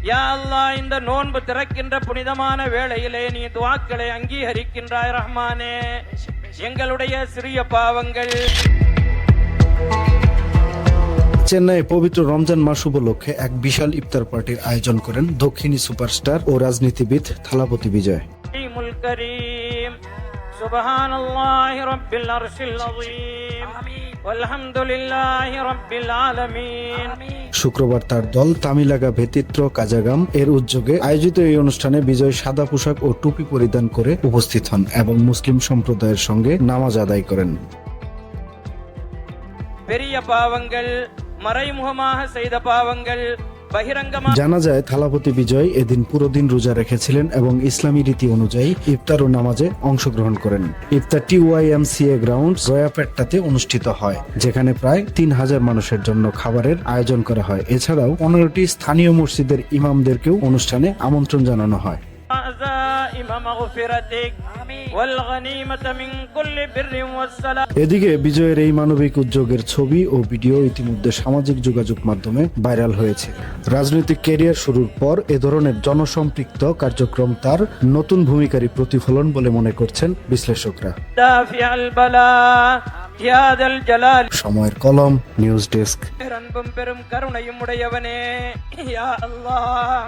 யா அல்லாஹ், இந்த நோன்பு திறக்கின்ற புனிதமான வேளையிலே நீ துஆக்களை அங்கீகரிக்கின்றாய் ரஹ்மானே. எங்களுடைய சிறிய பாவங்கள் চেন্নাইয়ে পবিত্র রমজান মাস উপলক্ষে এক বিশাল ইফতার পার্টির আয়োজন করেন দক্ষিণী সুপারস্টার ও রাজনীতিবিদ থালাপতি বিজয়। করিমুল করিম, সুবহানাল্লাহি রাব্বিল আরশিল আযীম, আলহামদুলিল্লাহি রাব্বিল আলামিন। শুক্রবার তার দল তামিলাগা ভেতিত্র কাজাগাম এর উদ্যোগে আয়োজিত এই অনুষ্ঠানে বিজয় সাদা পোশাক ও টুপি পরিধান করে উপস্থিত হন এবং মুসলিম সম্প্রদায়ের সঙ্গে নামাজ আদায় করেন। பெரிய பாவங்கள், மறைமுகமாக செய்த பாவங்கள் বহিরঙ্গমা। জানা যায় থালাপতি বিজয় এদিন পুরো দিন রোজা রেখেছিলেন এবং ইসলামী রীতি অনুযায়ী ইফতার ও নামাজে অংশগ্রহণ করেন। ইফতারটি ওয়াইএমসিএ গ্রাউন্ড রয়াপেট্টাতে অনুষ্ঠিত হয়, যেখানে প্রায় 3000 মানুষের জন্য খাবারের আয়োজন করা হয়। এছাড়াও 15টি স্থানীয় মসজিদের ইমামদেরকেও অনুষ্ঠানে আমন্ত্রণ জানানো হয়। এদিকে বিজয়ের এই মানবিক উদ্যোগের ছবি ও ভিডিও ইতিমধ্যে সামাজিক যোগাযোগ মাধ্যমে ভাইরাল হয়েছে। রাজনৈতিক ক্যারিয়ার শুরুর পর এ ধরনের জনসম্পৃক্ত কার্যক্রম তার নতুন ভূমিকারই প্রতিফলন বলে মনে করছেন বিশ্লেষকরা। সময়ের কলম, নিউজ ডেস্ক। பெரும் கருணையும் உடையவனே யா அல்லாஹ்,